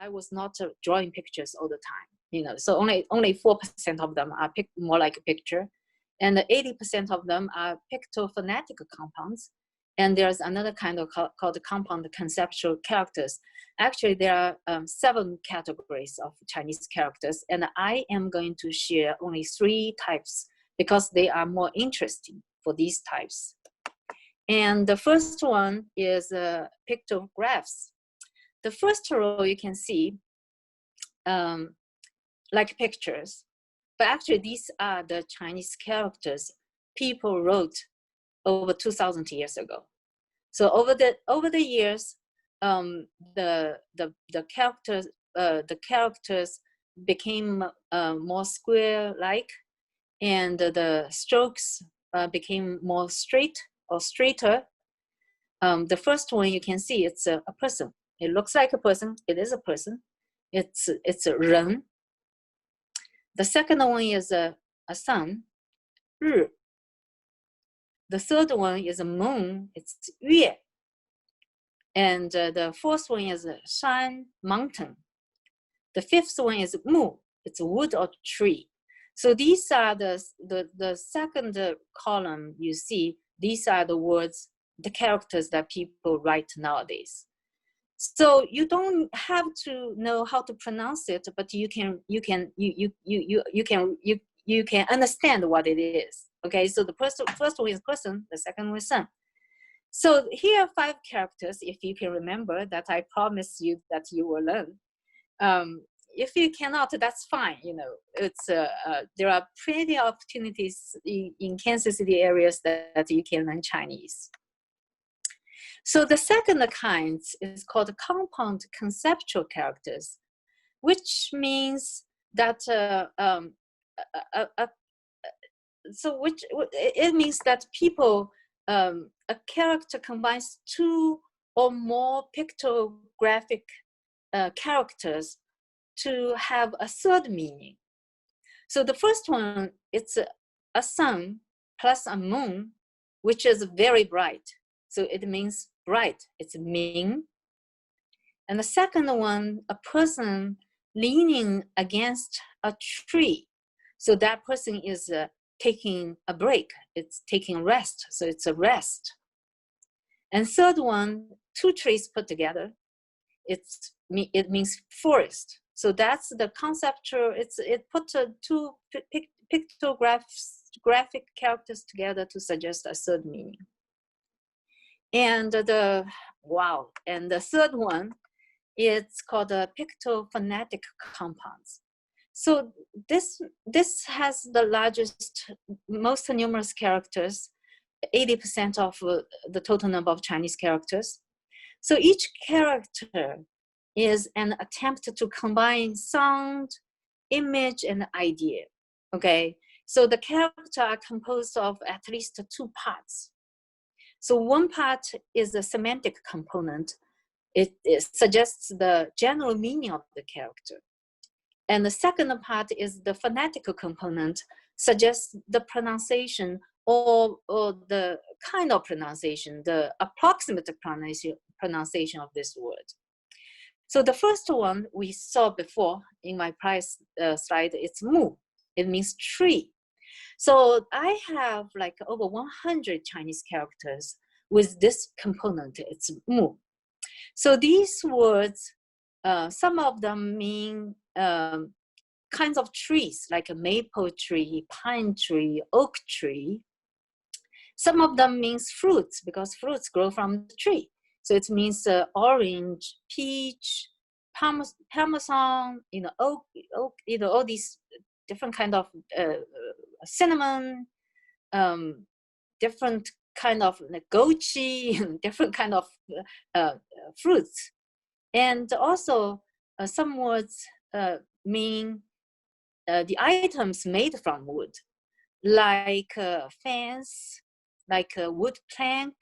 I was not drawing pictures all the time, you know, so only 4% of them are more like a picture, and 80% of them are pictophonetic compounds. And there's another kind of called the compound conceptual characters. Actually, there are 7 categories of Chinese characters, and I am going to share only 3 types because they are more interesting for these types. And the first one is pictographs. The first row you can see like pictures, but actually these are the Chinese characters people wrote over 2,000 years ago. So over the years, the characters became more square-like, and the strokes became more straight or straighter. The first one you can see, it's a person. It looks like a person. It is a person. It's a ren. The second one is a sun, 日. The third one is a moon, it's 月. And the fourth one is a shan, mountain. The fifth one is mu, it's a wood or tree. So these are the second column you see, these are the words, the characters that people write nowadays. So you don't have to know how to pronounce it, but you can understand what it is. Okay, so the first one is person, the second one is sun. So here are 5 characters, if you can remember, that I promised you that you will learn. If you cannot, that's fine. You know, it's there are plenty of opportunities in Kansas City areas that you can learn Chinese. So the second kind is called compound conceptual characters, which means that it means that people, a character combines 2 or more pictographic characters to have a third meaning. So the first one, it's a sun plus a moon, which is very bright. So it means bright, it's Ming. And the second one, a person leaning against a tree. So that person is taking a break, it's taking rest, so it's a rest. And third one, 2 trees put together, it means forest. So that's the conceptual, it put 2 pictographic characters together to suggest a third meaning. And the third one, it's called a Pictophonetic Compounds. So this has the largest, most numerous characters, 80% of the total number of Chinese characters. So each character is an attempt to combine sound, image, and idea. Okay, so the characters are composed of at least 2 parts. So one part is the semantic component. It suggests the general meaning of the character. And the second part is the phonetical component, suggests the pronunciation or the kind of pronunciation, the approximate pronunciation of this word. So the first one we saw before in my prior slide, it's mu. It means tree. So I have like over 100 Chinese characters with this component, it's mu. So these words, some of them mean kinds of trees, like a maple tree, pine tree, oak tree. Some of them means fruits, because fruits grow from the tree. So it means orange, peach, parmesan, oak, all these different kind of cinnamon, different kind of goji, different kind of fruits. And also some words mean the items made from wood, like a fence, like a wood plank,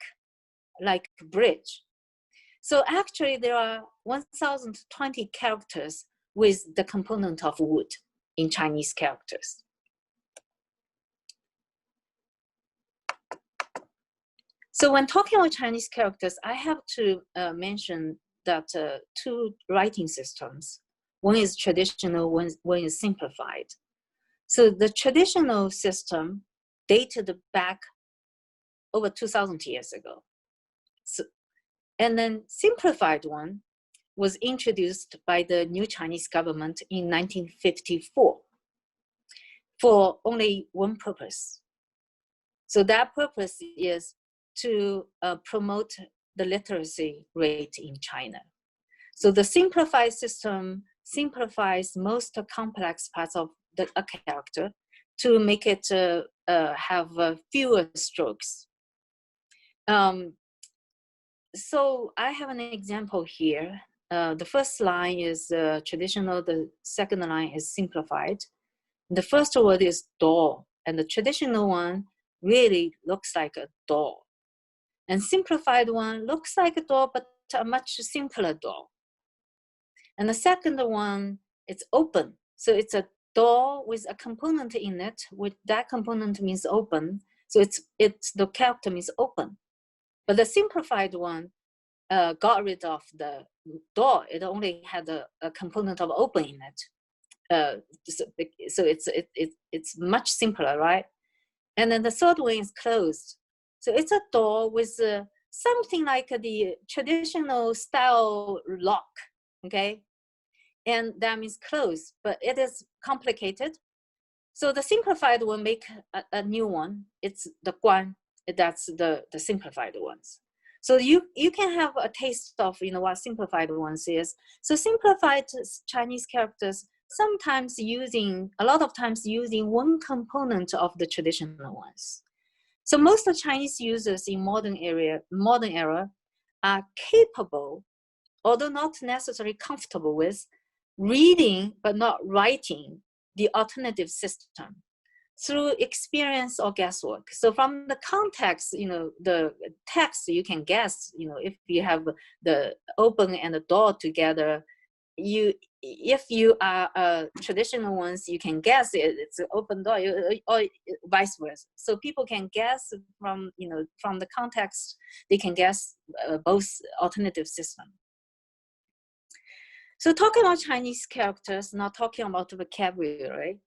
like a bridge. So actually there are 1,020 characters with the component of wood in Chinese characters. So when talking about Chinese characters, I have to mention that two writing systems. One is traditional, one is simplified. So the traditional system dated back over 2,000 years ago. So, and then simplified one was introduced by the new Chinese government in 1954 for only one purpose. So that purpose is to promote the literacy rate in China. So the simplified system simplifies most complex parts of a character to make it have fewer strokes. So I have an example here. The first line is traditional, the second line is simplified. The first word is door, and the traditional one really looks like a door. And simplified one looks like a door, but a much simpler door. And the second one, it's open. So it's a door with a component in it, with that component means open. So it's the character means open. But the simplified one got rid of the door. It only had a component of open in it. So it's much simpler, right? And then the third one is closed. So it's a door with something like the traditional style lock, okay? And that means closed, but it is complicated. So the simplified one make a new one. It's the guan, that's the simplified ones. So you can have a taste of what simplified ones is. So simplified Chinese characters sometimes a lot of times using one component of the traditional ones. So most of Chinese users in modern era are capable, although not necessarily comfortable with, reading but not writing the alternative system through experience or guesswork. So from the context, the text, you can guess, if you have the open and the door together, if you are traditional ones, you can guess it's an open door, or vice versa. So people can guess from the context, they can guess both alternative system. So talking about Chinese characters, not talking about vocabulary,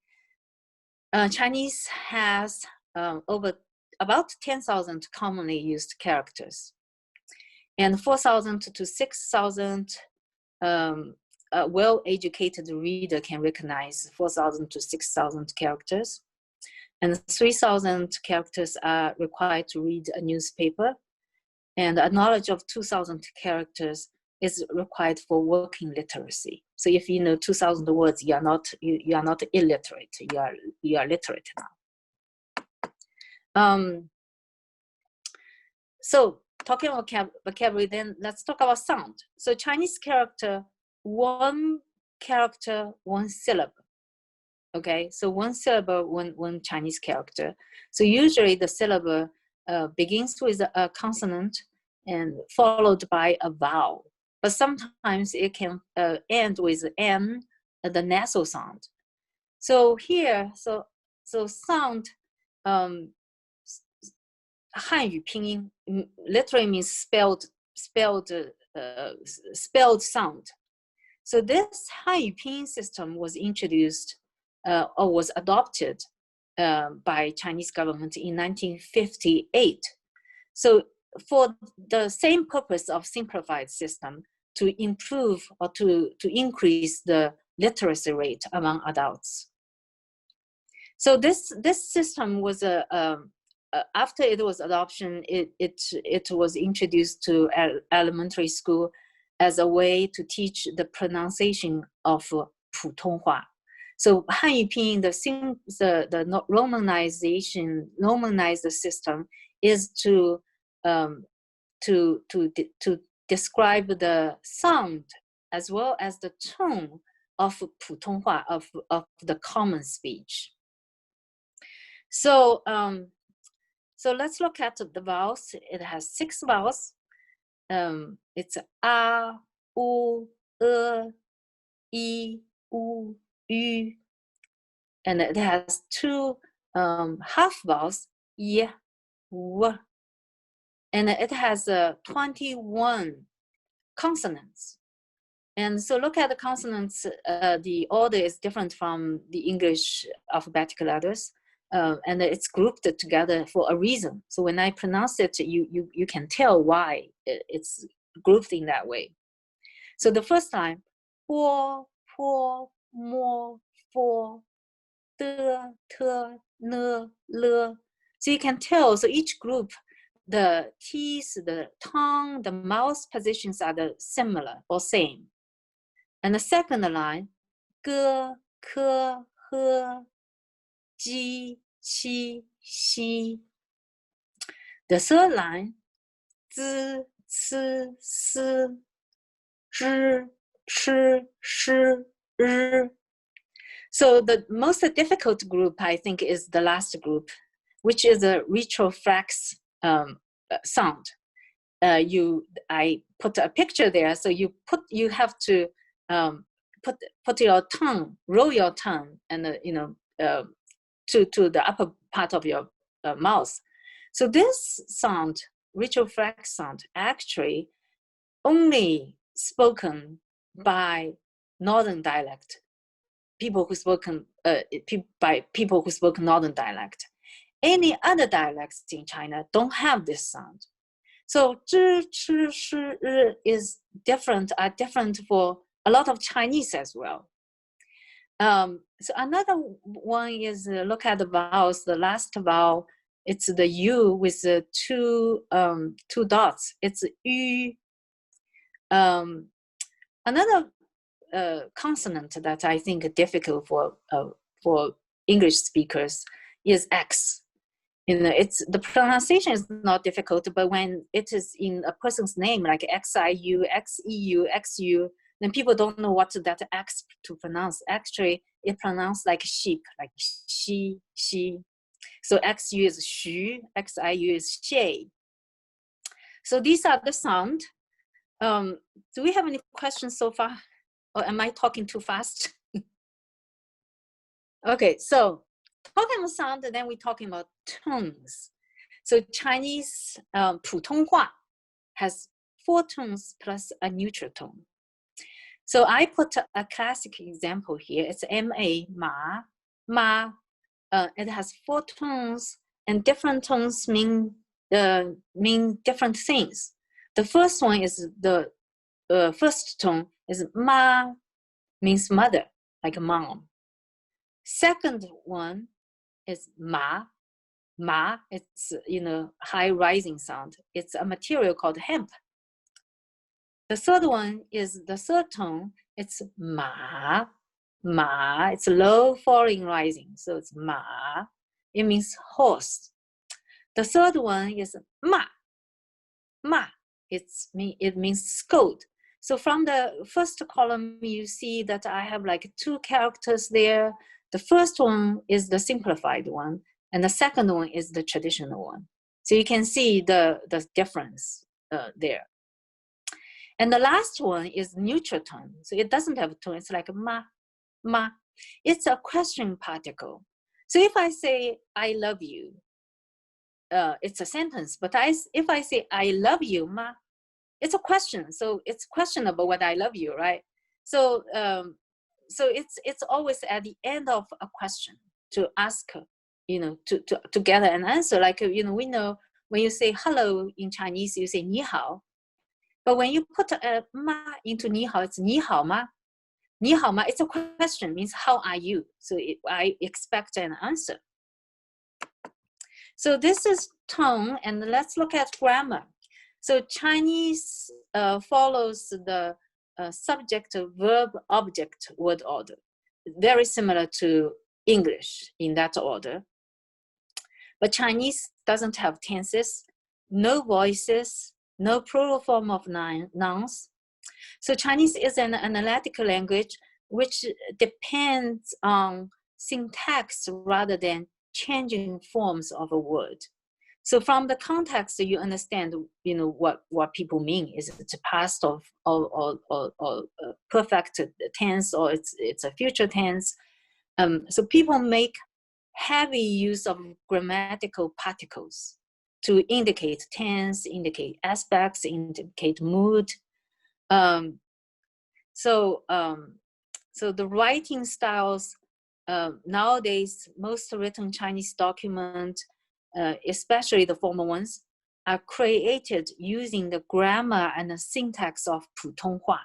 Chinese has about 10,000 commonly used characters, and 4,000 to 6,000 well-educated reader can recognize 4,000 to 6,000 characters, and 3,000 characters are required to read a newspaper, and a knowledge of 2,000 characters is required for working literacy. So if you know 2,000 words, you are not illiterate. You are literate now. So talking about vocabulary, then let's talk about sound. So Chinese character, one syllable. Okay, so one syllable, one Chinese character. So usually the syllable begins with a consonant and followed by a vowel. But sometimes it can end with N, the nasal sound. So here, so sound, Hanyu pinyin literally means spelled sound. So this Hanyu pinyin system was introduced or was adopted by Chinese government in 1958. So for the same purpose of simplified system, to improve or to increase the literacy rate among adults. So this system was after it was adoption, it was introduced to elementary school as a way to teach the pronunciation of 普通话. So Hanyu Pinyin, the romanized system is to describe the sound as well as the tone of 普通话 of the common speech. So so let's look at the vowels. It has 6 vowels. It's a, u, e, i, u, yu, and it has 2 half vowels, y, w, and it has 21 consonants. And so look at the consonants, the order is different from the English alphabetic letters, and it's grouped together for a reason. So when I pronounce it, you can tell why it's grouped in that way. So the first line, po, po, mo, fo, de, te, ne, le. So you can tell, so each group, the teeth, the tongue, the mouth positions are similar or same. And the second line, ge, ke, he, ji, qi, xi. The third line, zi, ci, si, zhi, shi, shi, ri. So the most difficult group, I think, is the last group, which is a retroflex sound. I put a picture there, so you have to put your tongue, roll your tongue, and to the upper part of your mouth. So this sound, retroflex sound, actually only spoken by Northern dialect, people who spoken by people who spoke Northern dialect. Any other dialects in China don't have this sound. So zhi, chi, shi, ri is different, are different for a lot of Chinese as well. So another one is look at the vowels. The last vowel, it's the U with the two dots. It's yu. Another consonant that I think difficult for English speakers is X. It's the pronunciation is not difficult, but when it is in a person's name, like XIU, XEU, XU, then people don't know what that X to pronounce. Actually, it pronounced like sheep, like she, she. So XU is xu, XIU is xie. So these are the sound. Do we have any questions so far? Or am I talking too fast? Okay, so talking about sound, and then we're talking about tones. So Chinese 普通话 has 4 tones plus a neutral tone. So I put a classic example here. It's ma, ma, ma. It has 4 tones, and different tones mean different things. The first one is the first tone is ma, means mother, like mom. Second one is ma. Ma, it's high rising sound. It's a material called hemp. The third one is the third tone. It's ma. Ma, it's low falling rising, so it's ma. It means horse. The third one is ma. Ma, it means scold. So from the first column, you see that I have like 2 characters there. The first one is the simplified one, and the second one is the traditional one. So you can see the difference there. And the last one is neutral tone. So it doesn't have a tone. It's like ma, ma. It's a question particle. So if I say, I love you, it's a sentence. But if I say, I love you, ma, it's a question. So it's questionable what I love you, right? So so it's always at the end of a question to ask, to gather an answer. Like, we know when you say hello in Chinese, you say ni hao. But when you put ma into ni hao, it's ni hao ma. Ni hao ma, it's a question, means how are you? So I expect an answer. So this is tone, and let's look at grammar. So Chinese follows the subject, verb, object word order. Very similar to English in that order. But Chinese doesn't have tenses, no voices, no plural form of nouns. So Chinese is an analytical language which depends on syntax rather than changing forms of a word. So from the context, you understand, what people mean. Is it past or perfect tense, or it's a future tense? So people make heavy use of grammatical particles to indicate tense, indicate aspects, indicate mood. So the writing styles, nowadays, most written Chinese documents, especially the formal ones, are created using the grammar and the syntax of Putonghua,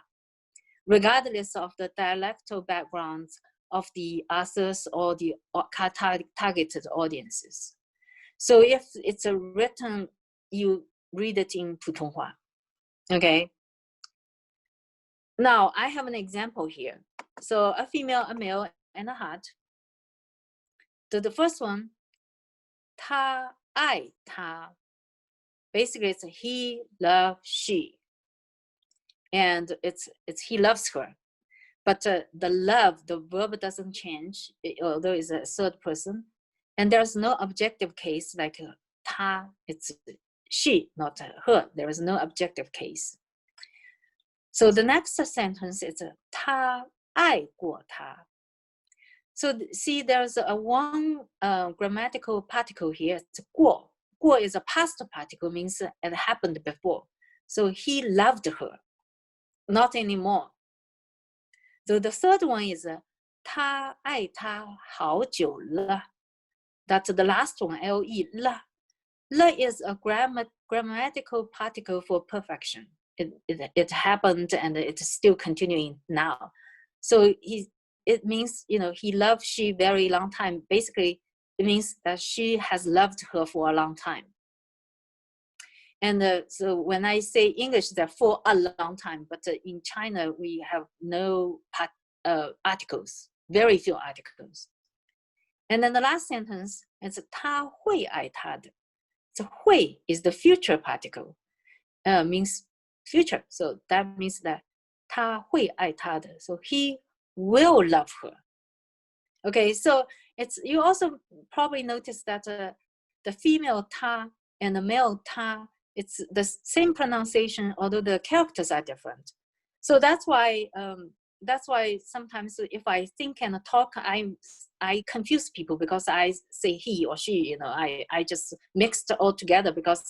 regardless of the dialectal backgrounds of the authors or the targeted audiences. So if it's a written, you read it in Putonghua, okay? Now, I have an example here. So a female, a male, and a heart. The first one, 他爱她. Basically, it's a he, love, she. And it's he loves her. But the love, the verb doesn't change, although it's a third person. And there's no objective case like 她, it's she, not her. There is no objective case. So the next sentence is 他爱过她. So see, there's one grammatical particle here. It's 过. 过 is a past particle, means it happened before. So he loved her, not anymore. So the third one is 他爱她好久了. That's the last one, le, 了. 了 is a grammatical particle for perfection. It happened and it's still continuing now. So it means, he loved she very long time. Basically, it means that she has loved her for a long time. And so when I say English, they're for a long time, but in China, we have no articles, very few articles. And then the last sentence is 他会爱她的. So 会 is the future particle, means future. So that means that 他会爱她的. So he will love her. Okay, so you also probably notice that the female 他 and the male 他, it's the same pronunciation, although the characters are different. So that's why sometimes if I think and talk, I confuse people because I say he or she, I just mixed all together because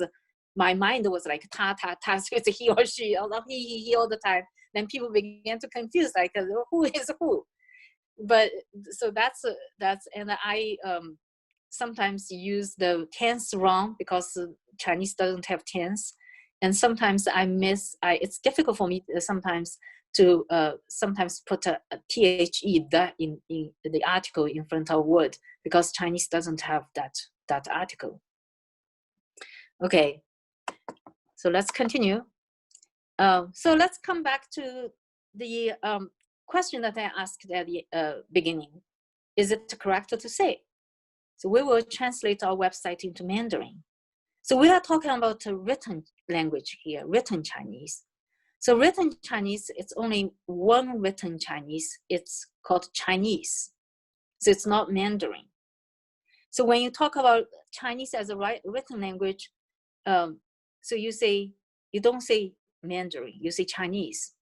my mind was like ta, so it's he or she, or he all the time. Then people began to confuse, like who is who. But so that's and I sometimes use the tense wrong because Chinese doesn't have tense, and sometimes it's difficult for me sometimes to sometimes put a the in the article in front of word because Chinese doesn't have that article. Okay, so let's continue. So let's come back to the question that I asked at the beginning. Is it correct to say? So we will translate our website into Mandarin. So we are talking about a written language here, written Chinese. So written Chinese, it's only one written Chinese. It's called Chinese. So it's not Mandarin. So when you talk about Chinese as a written language, so you don't say Mandarin, you say Chinese.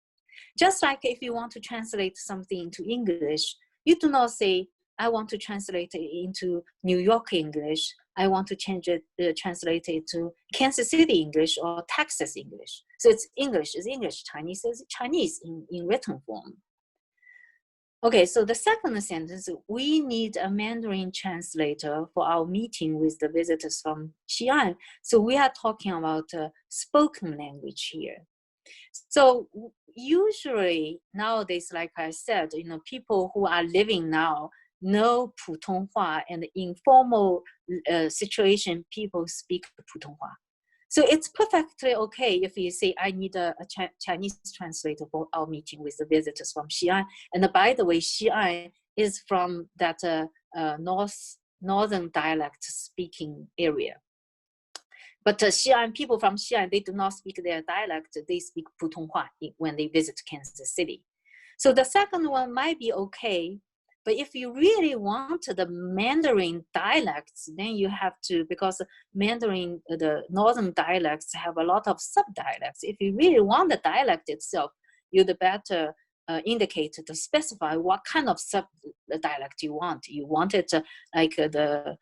Just like if you want to translate something into English, you do not say, I want to translate it into New York English. I want to translate it to Kansas City English or Texas English. So it's English, Chinese is Chinese in written form. Okay, so the second sentence, we need a Mandarin translator for our meeting with the visitors from Xi'an. So we are talking about spoken language here. So usually nowadays, like I said, people who are living now know Putonghua, and informal situation, people speak Putonghua. So it's perfectly okay if you say, I need a Chinese translator for our meeting with the visitors from Xi'an. And by the way, Xi'an is from that northern dialect speaking area. But Xi'an, people from Xi'an, they do not speak their dialect. They speak Putonghua when they visit Kansas City. So the second one might be okay. But if you really want the Mandarin dialects, then you have to, because Mandarin, the northern dialects have a lot of subdialects. If you really want the dialect itself, you'd better indicate to specify what kind of subdialect you want. You want it like the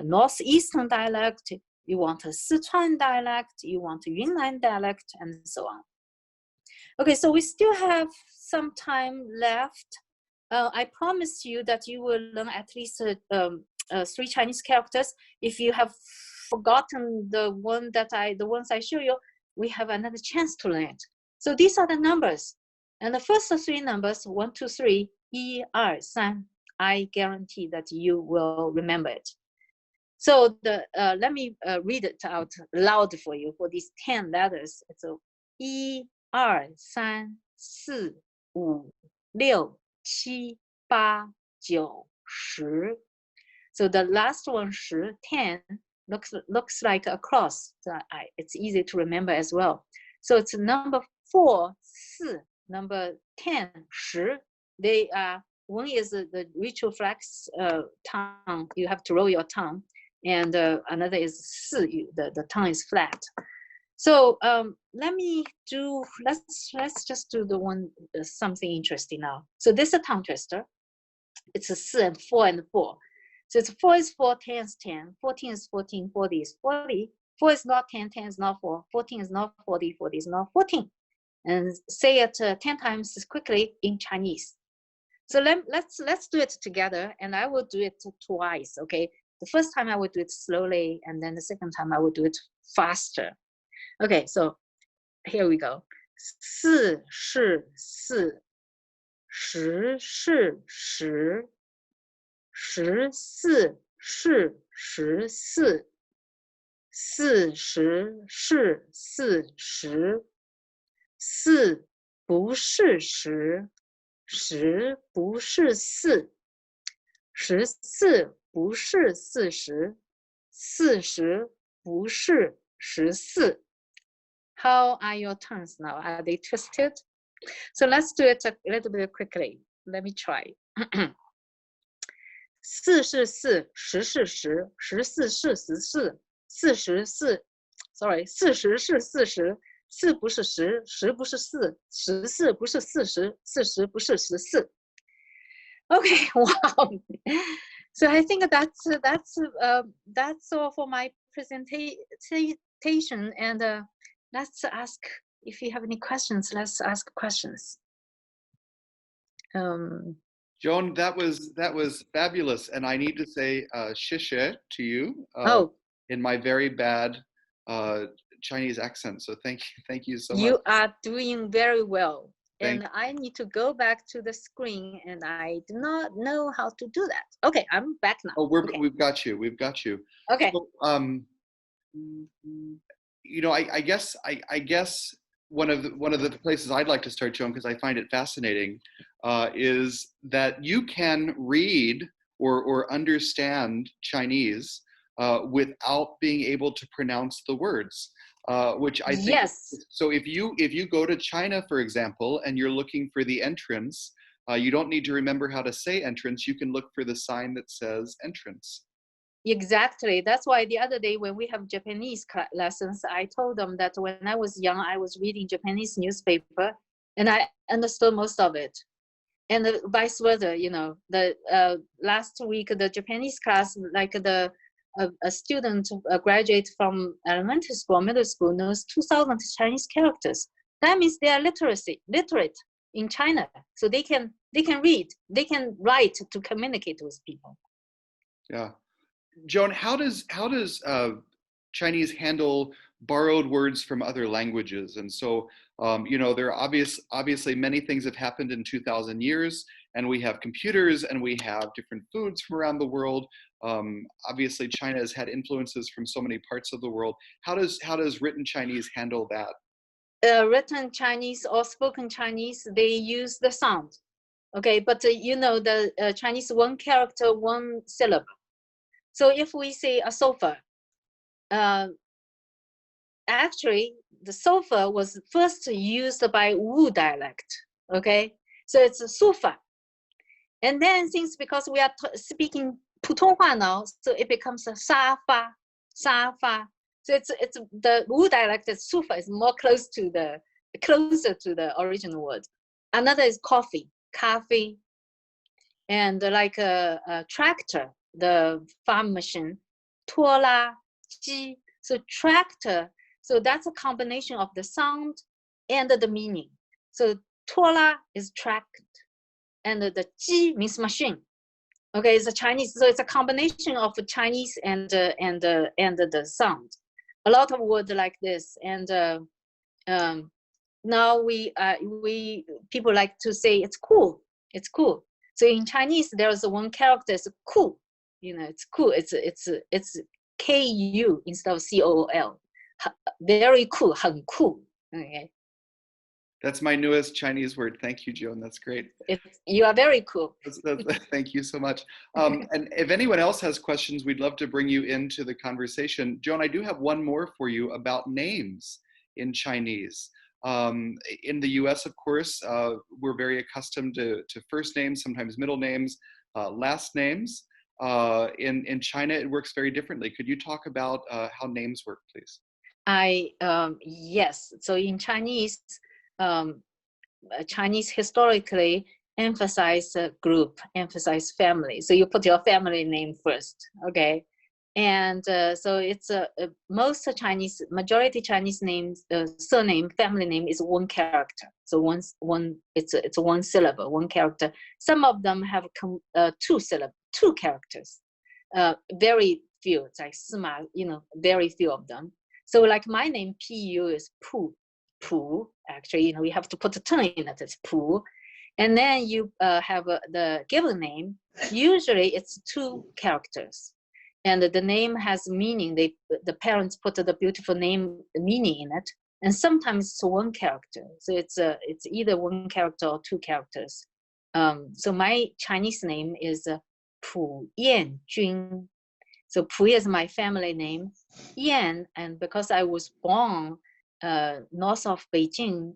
northeastern dialect, you want a Sichuan dialect, you want a Yunnan dialect, and so on. Okay, so we still have some time left. I promise you that you will learn at least 3 Chinese characters. If you have forgotten the ones I show you, we have another chance to learn it. So these are the numbers. And the first 3 numbers, 1, 2, 3, 1, 2, 3, I guarantee that you will remember it. So let me read it out loud for you for these 10 letters. So 1, 2, 3, 4, 5, 6, 7, 8, 9, 10. So the last one, 10, looks like a cross. So it's easy to remember as well. So it's number 4, 4, number 10, 10. They are, one is the retroflex tongue. You have to roll your tongue. And another is 4, the tongue is flat. So let's just do the one, something interesting now. So this is a tongue twister. It's a 4 and 4 and 4. So it's 4 is 4, 10 is 10, 14 is 14, 40 is 40. 4 is not 10, 10 is not 4, 14 is not 40, 40 is not 14. And say it 10 times quickly in Chinese. So let's do it together, and I will do it twice, okay? The first time I will do it slowly, and then the second time I will do it faster. Okay, so here we go. 4是4 10是10 14是14 40是40 4不是10 10不是4 14不是40 40不是14 How are your tongues now? Are they twisted? So let's do it a little bit quickly. Let me try. 4是4 10是10 14是14 44 sorry 40是40 4不是10 10不是4 14不是40 40不是14 Okay, wow. So I think that's all for my presentation. And let's ask, if you have any questions, let's ask questions. Joan, that was fabulous, and I need to say 谢谢 to you in my very bad Chinese accent. So thank you so much. You are doing very well. And I need to go back to the screen, and I do not know how to do that. Okay, I'm back now. Oh, we've got you. We've got you. Okay. So, you know, I guess one of the places I'd like to start, Joan, because I find it fascinating, is that you can read or understand Chinese without being able to pronounce the words. Which I think, yes. So if you go to China, for example, and you're looking for the entrance, you don't need to remember how to say entrance. You can look for the sign that says entrance. Exactly. That's why the other day when we have Japanese lessons, I told them that when I was young, I was reading Japanese newspaper, and I understood most of it. And vice versa, you know, the last week, the Japanese class, like a student graduate from elementary school, middle school, knows 2,000 Chinese characters. That means they are literate in China. So they can read, they can write to communicate with people. Yeah. Joan, how does Chinese handle borrowed words from other languages? And so, you know, there are obviously many things have happened in 2,000 years, and we have computers, and we have different foods from around the world. Obviously, China has had influences from so many parts of the world. How does written Chinese handle that? Written Chinese or spoken Chinese, they use the sound. Okay, but you know, the Chinese, one character, one syllable. So if we say a sofa, actually the sofa was first used by Wu dialect. Okay, so it's a sofa. And then since because we are speaking 普通话 now, so it becomes a 沙发. So it's the Wu dialect, sofa is more closer to the original word. Another is coffee, 咖啡. And like a tractor, the farm machine, 拖拉机. So tractor, so that's a combination of the sound and the meaning. So Tola is tracked, and the Ji means machine. Okay, it's a Chinese, so it's a combination of Chinese and the sound. A lot of words like this, and now we people like to say it's cool. It's cool. So in Chinese, there's one character is cool. It's cool. It's Ku instead of Cool. Very cool, 很酷. Okay. That's my newest Chinese word. Thank you, Joan. That's great. You are very cool. Thank you so much. And if anyone else has questions, we'd love to bring you into the conversation. Joan, I do have one more for you about names in Chinese. In the US, of course, we're very accustomed to first names, sometimes middle names, last names. In China, it works very differently. Could you talk about how names work, please? Yes. So in Chinese, Chinese historically emphasize group, emphasize family. So you put your family name first, okay? And so it's majority Chinese names, surname, family name is one character. So it's one syllable, one character. Some of them have two characters. Very few, it's like Sima, very few of them. So like my name, Pu is Pu. Actually, you have to put a tongue in it. It's Pu, and then you have the given name. Usually, it's two characters, and the name has meaning. The parents put the beautiful name meaning in it, and sometimes it's one character. So it's either one character or two characters. So my Chinese name is Pu Yan Jun. So Pu is my family name. Yan, and because I was born north of Beijing,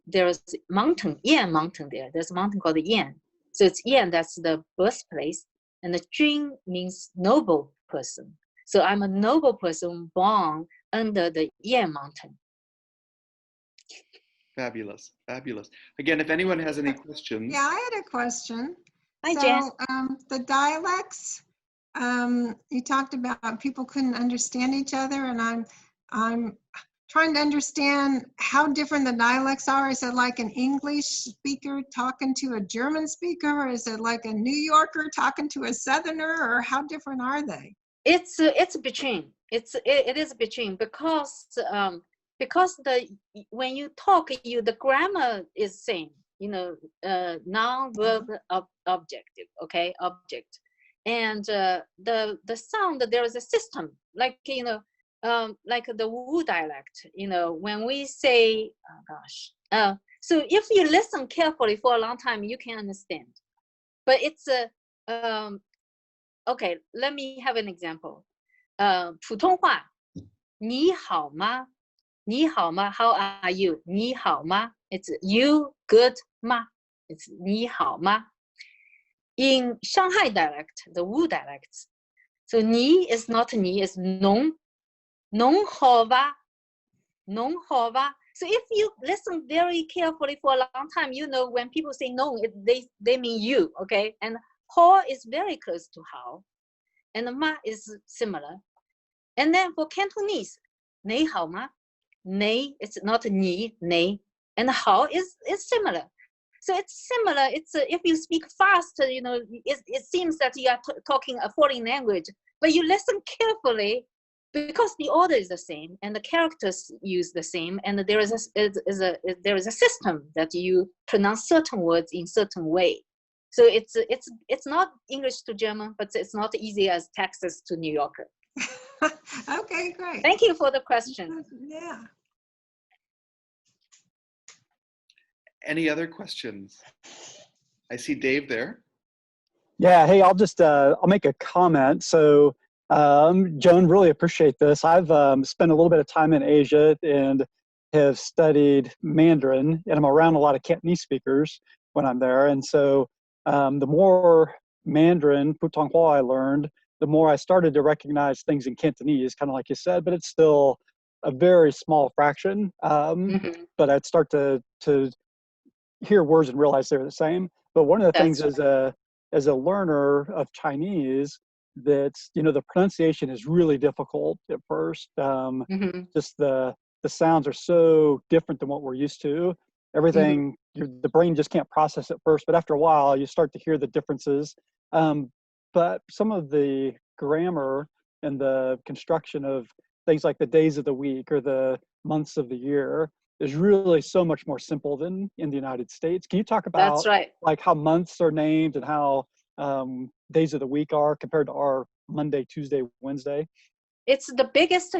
there's mountain, Yan Mountain there. There's a mountain called Yan. So it's Yan, that's the birthplace. And the Jun means noble person. So I'm a noble person born under the Yan Mountain. Fabulous, fabulous. Again, if anyone has any questions. Yeah, I had a question. Hi, Jen. The dialects, you talked about people couldn't understand each other, and I'm trying to understand how different the dialects are. Is it like an English speaker talking to a German speaker, or is it like a New Yorker talking to a Southerner, or how different are they? It's between. It is between because when you talk, the grammar is same. Noun, verb, objective. Okay, object, and the sound, there is a system like like the Wu dialect, when we say, so if you listen carefully for a long time, you can understand. But it's okay, let me have an example. 普通话，你好吗？你好吗？ How are you? 你好吗？ It's you good 吗？ It's 你好吗？ In Shanghai dialect, the Wu dialects, so 你 is not 你, it's 侬。农好吧? So if you listen very carefully for a long time, when people say no, they mean you, okay? And ho is very close to how, and ma is similar. And then for Cantonese, 你好吗? 你, it's not 你, 你, and how is similar. So it's similar. It's if you speak fast, it seems that you are talking a foreign language, but you listen carefully. Because the order is the same and the characters use the same, and there is a system that you pronounce certain words in certain way. So it's not English to German, but it's not easy as Texas to New Yorker. Okay, great. Thank you for the question. Yeah. Any other questions? I see Dave there. Yeah, hey, I'll make a comment. So Joan, really appreciate this. I've spent a little bit of time in Asia and have studied Mandarin, and I'm around a lot of Cantonese speakers when I'm there. And so the more Mandarin, Putonghua, I learned, the more I started to recognize things in Cantonese, kind of like you said, but it's still a very small fraction. But I'd start to hear words and realize they're the same. But one of the things as a learner of Chinese, that's the pronunciation is really difficult at first. Just the sounds are so different than what we're used to. everything, the brain just can't process it first, but after a while, you start to hear the differences. But some of the grammar and the construction of things like the days of the week or the months of the year is really so much more simple than in the United States. Can you talk about That's right. like how months are named and how days of the week are compared to our Monday, Tuesday, Wednesday? It's the biggest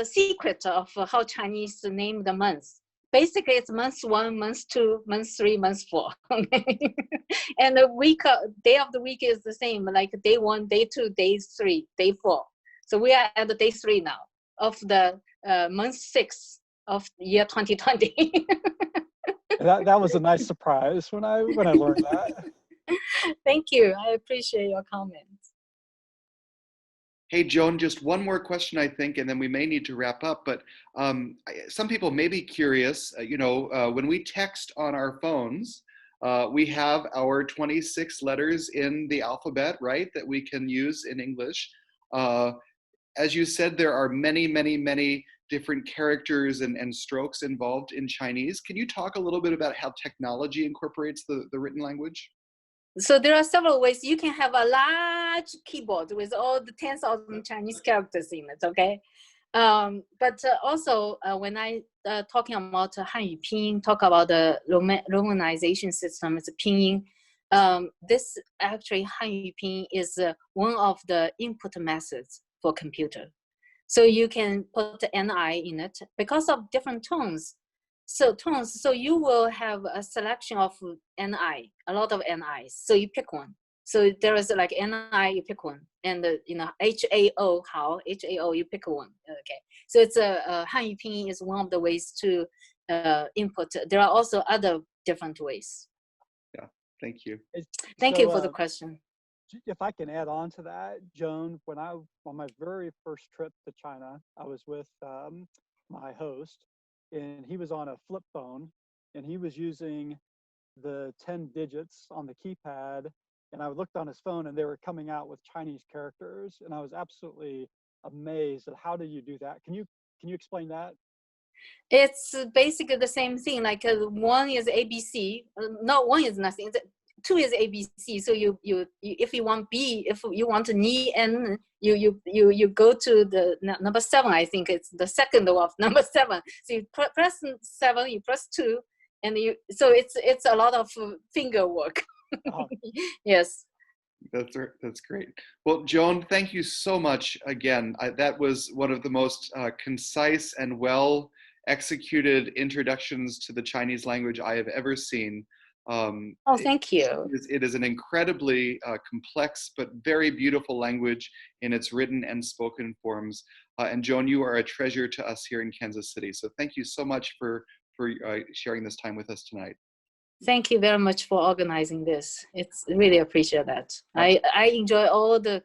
secret of how Chinese name the months. Basically, it's month 1, month 2, month 3, month 4. Okay? And the week, day of the week is the same, like day 1, day 2, day 3, day 4. So we are at the day 3 now of the month 6 of year 2020. That was a nice surprise when I learned that. Thank you. I appreciate your comments. Hey, Joan, just one more question, I think, and then we may need to wrap up. But some people may be curious, when we text on our phones, we have our 26 letters in the alphabet, right, that we can use in English. As you said, there are many, many, many different characters and strokes involved in Chinese. Can you talk a little bit about how technology incorporates the written language? So there are several ways. You can have a large keyboard with all the 10,000 Chinese characters in it, okay? But also when I talking about Hanyu Pinyin, talk about the Romanization system, it's Pinyin. This actually Hanyu Pinyin is one of the input methods for computer. So you can put NI in it because of different tones. So you will have a selection of NI, a lot of NIs. So you pick one. So there is like NI, you pick one, and HAO, HAO, you pick one. Okay. So it's Hanyu Pinyin is one of the ways to input. There are also other different ways. Yeah. Thank you. Thank you for the question. If I can add on to that, Joan, on my very first trip to China, I was with my host, and he was on a flip phone, and he was using the 10 digits on the keypad, and I looked on his phone, and they were coming out with Chinese characters, and I was absolutely amazed at how do you do that? Can you explain that? It's basically the same thing. Like 1 is ABC. No, 1 is nothing. 2 is ABC. So you if you want B, if you want Ni N, you go to the number 7. I think it's the second of number 7. So you press 7, you press 2, and so it's a lot of finger work. Oh. Yes. That's great. Well, Joan, thank you so much again. That was one of the most concise and well executed introductions to the Chinese language I have ever seen. Thank you. It is an incredibly complex but very beautiful language in its written and spoken forms. And Joan, you are a treasure to us here in Kansas City. So thank you so much for sharing this time with us tonight. Thank you very much for organizing this. It's really appreciate that. I enjoy all the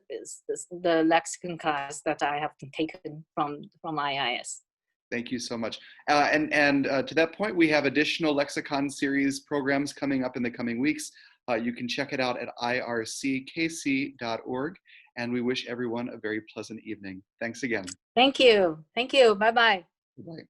lexicon class that I have taken from IIS. Thank you so much. And to that point, we have additional Lexicon series programs coming up in the coming weeks. You can check it out at irckc.org. And we wish everyone a very pleasant evening. Thanks again. Thank you. Thank you. Bye-bye. Bye.